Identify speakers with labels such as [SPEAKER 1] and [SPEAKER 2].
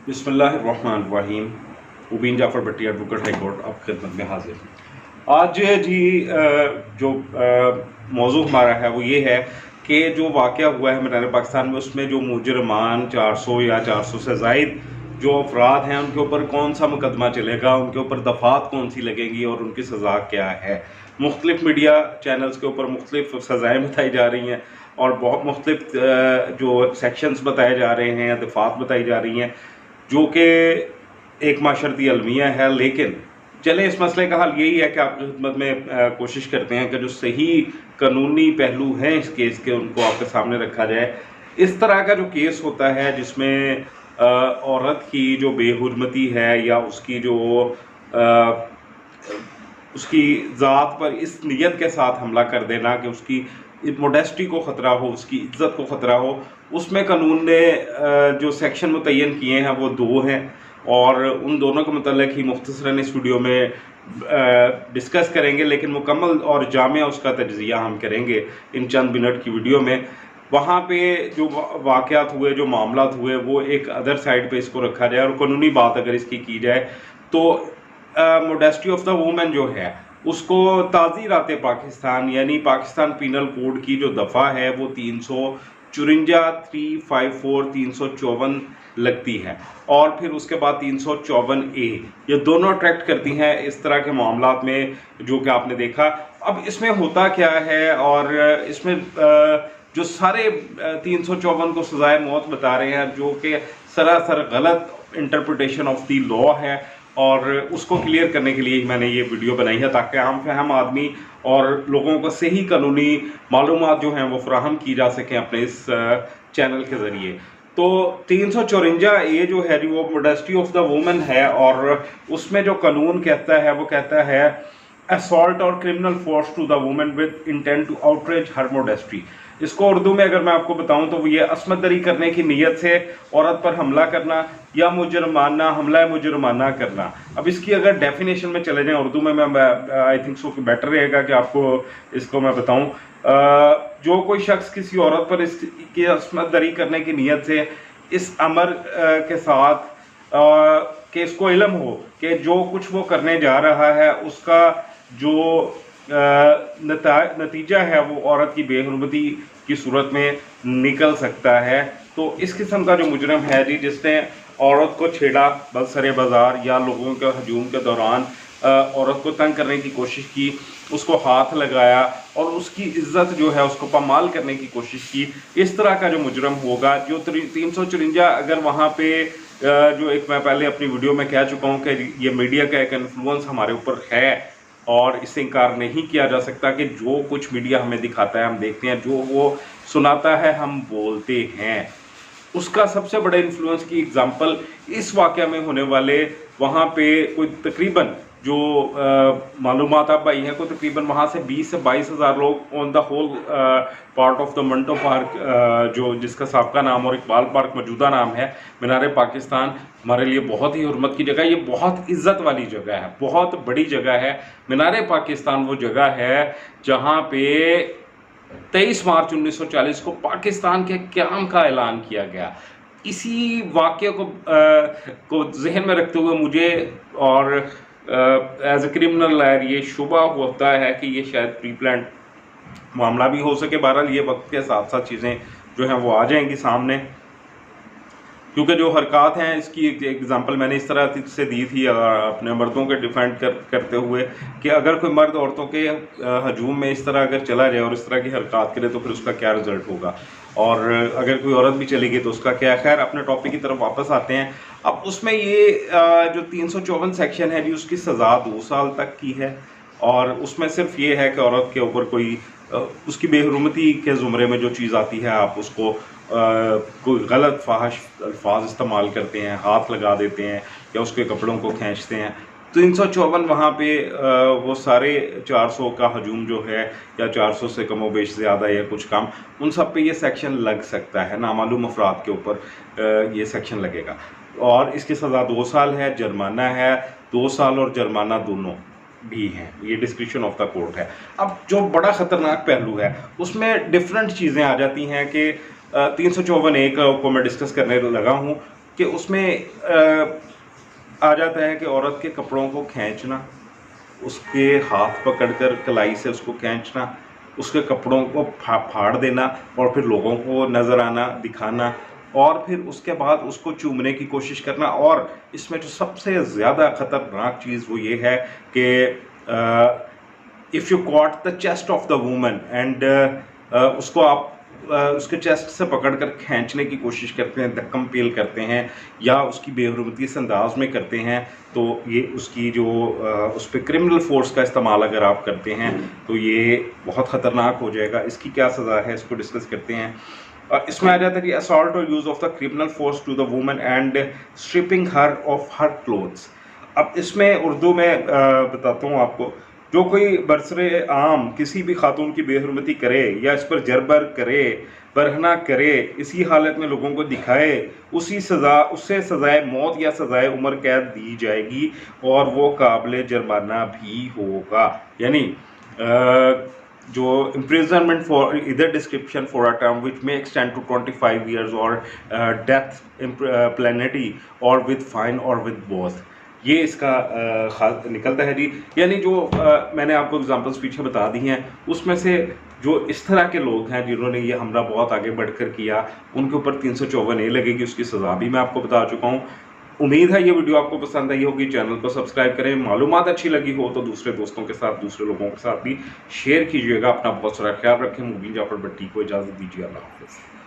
[SPEAKER 1] बिस्मिल्लाहिर्रहमानिर्रहीम। उबीन जाफ़र भट्टी advocate high court आपकी खिदमत में हाजिर हूँ। आज जी जो मौजू हमारा है वो ये है कि जो वाक़या हुआ है मीनार पाकिस्तान में, उसमें जो मुजरमान 400 या 400 से ज़ायद जो अफराद हैं उनके ऊपर कौन सा मुकदमा चलेगा, उनके ऊपर दफ़ात कौन सी लगेंगी और उनकी सज़ा क्या है। मुख्तलिफ मीडिया चैनल्स के ऊपर मुख्तलिफ सज़ाएँ बताई जा रही हैं और बहुत मुख्तलिफ जो सेक्शंस बताए जा रहे हैं या दफ़ात बताई जा रही हैं, जो कि एक माशरती अलमिया है। लेकिन चले इस मसले का हल यही है कि आपकी खिदमत में कोशिश करते हैं कि जो सही कानूनी पहलू हैं इस केस के उनको आपके सामने रखा जाए। इस तरह का जो केस होता है जिसमें औरत की जो बेहुरमती है या उसकी जो उसकी ज़ात पर इस नीयत के साथ हमला कर देना कि उसकी मोडेस्टी को ख़तरा हो, उसकी इज़्ज़त को ख़तरा हो, उसमें कानून ने जो सेक्शन मुतय्यन किए हैं वो 2 हैं और उन दोनों के मतलब ही मुख्तसरन इस वीडियो में डिस्कस करेंगे। लेकिन मुकम्मल और जामिया उसका तज्ज़िया हम करेंगे इन चंद मिनट की वीडियो में। वहाँ पे जो वाक़यात हुए, जो मामलात हुए, वो एक अदर साइड पे इसको रखा जाए और कानूनी बात अगर इसकी की जाए तो मोडेस्टी ऑफ द वूमेन जो है उसको ताज़ीरात पाकिस्तान यानी पाकिस्तान पीनल कोड की जो दफ़ा है वो 354 354 लगती है और फिर उसके बाद 354A, ये दोनों अट्रैक्ट करती हैं इस तरह के मामलात में जो कि आपने देखा। अब इसमें होता क्या है और इसमें जो सारे 354 को सजाए मौत बता रहे हैं, जो कि सरासर गलत इंटरप्रिटेशन ऑफ दी लॉ है और उसको क्लियर करने के लिए मैंने ये वीडियो बनाई है ताकि आम फहम आदमी और लोगों को सही कानूनी मालूमात जो हैं वो फराहम की जा सकें अपने इस चैनल के ज़रिए। तो 354A जो है वो मोडेस्टी ऑफ द वुमेन है और उसमें जो कानून कहता है वो कहता है असॉल्ट और criminal force to the women with intent to outrage her modesty. इसको उर्दू में अगर मैं आपको बताऊं तो वो ये असमत दरी करने की नीयत से औरत पर हमला करना या मुजरमाना हमला मुजरमाना करना। अब इसकी अगर डेफिनेशन में चले जाएं उर्दू में, मैं आई थिंक सो कि बेटर रहेगा कि आपको इसको मैं बताऊं। जो कोई शख्स किसी औरत पर इसकी असमत दरी करने की नीयत से इस अमर के साथ कि इसको इल्म हो कि जो कुछ वो करने जा रहा है उसका जो नतीजा है वो औरत की बेहुरमती की सूरत में निकल सकता है। तो इस किस्म का जो मुजरम है जी, जिसने औरत को छेड़ा बसरे बाज़ार या लोगों के हजूम के दौरान औरत को तंग करने की कोशिश की, उसको हाथ लगाया और उसकी इज्जत जो है उसको पामाल करने की कोशिश की, इस तरह का जो मुजरम होगा जो 354 अगर वहाँ पे जो एक मैं पहले अपनी वीडियो में कह चुका हूँ कि ये मीडिया का एक इन्फ्लुएंस हमारे ऊपर है और इससे इनकार नहीं किया जा सकता कि जो कुछ मीडिया हमें दिखाता है हम देखते हैं, जो वो सुनाता है हम बोलते हैं। उसका सबसे बड़ा इन्फ्लुएंस की एग्जांपल इस वाक़या में होने वाले, वहाँ पे कोई तकरीबन जो मालूमात आप आई हैं, कोई तकरीबन वहाँ से 20 से 22 हज़ार लोग on the whole part of the Minto park, जो जिसका साबका नाम और इकबाल पार्क मौजूदा नाम है, मीनार पाकिस्तान हमारे लिए बहुत ही हुर्मत की जगह, ये बहुत इज़्ज़त वाली जगह है, बहुत बड़ी जगह है। मीनार पाकिस्तान वो जगह है जहाँ पे 23 मार्च 1940 को पाकिस्तान के क़याम का ऐलान किया गया। इसी वाक़े को जहन में रखते हुए मुझे और एज ए क्रिमिनल लॉयर ये शुबा होता है कि ये शायद प्री प्लान मामला भी हो सके। बहरहाल ये वक्त के साथ साथ चीज़ें जो हैं वो आ जाएंगी सामने, क्योंकि जो हरकत हैं इसकी एक एग्जांपल मैंने इस तरह से दी थी अपने मर्दों के डिफेंड करते हुए कि अगर कोई मर्द औरतों के हजूम में इस तरह अगर चला जाए और इस तरह की हरकत करे तो फिर उसका क्या रिजल्ट होगा, और अगर कोई औरत भी चलेगी तो उसका क्या। खैर, अपने टॉपिक की तरफ वापस आते हैं। अब उसमें ये जो 354 सेक्शन है जी, उसकी सज़ा 2 साल तक की है और उसमें सिर्फ ये है कि औरत के ऊपर कोई उसकी बेहुरमती के ज़ुमरे में जो चीज़ आती है, आप उसको कोई गलत फाहश अल्फाज इस्तेमाल करते हैं, हाथ लगा देते हैं या उसके कपड़ों को खींचते हैं। 354 वहाँ पे वो सारे 400 का हजूम जो है या 400 से कमो बेश ज़्यादा या कुछ कम, उन सब पे ये सेक्शन लग सकता है। नामालूम अफराद के ऊपर ये सेक्शन लगेगा और इसकी सज़ा 2 साल है, जुर्माना है 2 साल और जुर्माना दोनों भी हैं। ये डिस्क्रिप्शन ऑफ द कोर्ट है। अब जो बड़ा ख़तरनाक पहलू है उसमें डिफरेंट चीज़ें आ जाती हैं कि 354A को मैं डिस्कस करने लगा हूँ। कि उसमें आ जाता है कि औरत के कपड़ों को खींचना, उसके हाथ पकड़कर कलाई से उसको खींचना, उसके कपड़ों को फाड़ देना और फिर लोगों को नज़र आना, दिखाना, और फिर उसके बाद उसको चूमने की कोशिश करना। और इसमें जो सबसे ज़्यादा ख़तरनाक चीज़ वो ये है कि if you caught the chest of the woman and उसको आप उसके चेस्ट से पकड़कर खींचने की कोशिश करते हैं, धक्कम पेल करते हैं या उसकी बेहुरमती इस अंदाज में करते हैं, तो ये उसकी जो उस पर क्रिमिनल फोर्स का इस्तेमाल अगर आप करते हैं तो ये बहुत ख़तरनाक हो जाएगा। इसकी क्या सज़ा है इसको डिस्कस करते हैं। इसमें आ जाता है कि असॉल्ट और use of the criminal force to the woman and stripping her of her clothes. अब इसमें उर्दू में बताता हूँ आपको, जो कोई बरसरे आम किसी भी खातून की बेहुरमती करे या इस पर जरबर करे, बरहना करे, इसी हालत में लोगों को दिखाए, उससे सज़ाए मौत या सज़ाए उम्र कैद दी जाएगी और वो काबिल जुर्माना भी होगा। यानी जो imprisonment for either description for a term which may extend to 25 years और डेथ प्लेनिटी और विद फाइन और विद बोथ, ये इसका खास निकलता है जी। यानी जो मैंने आपको एग्जांपल्स पीछे बता दी हैं, उसमें से जो इस तरह के लोग हैं जिन्होंने ये हमला बहुत आगे बढ़कर किया, उनके ऊपर 354A लगेगी, उसकी सज़ा भी मैं आपको बता चुका हूँ। उम्मीद है ये वीडियो आपको पसंद आई होगी। चैनल को सब्सक्राइब करें, मालूमात अच्छी लगी हो तो दूसरे दोस्तों के साथ, दूसरे लोगों के साथ भी शेयर कीजिएगा। अपना बहुत सारा ख्याल रखें। मुबीन जाफर भट्टी को इजाज़त दीजिए। अल्लाह हाफ़िज़।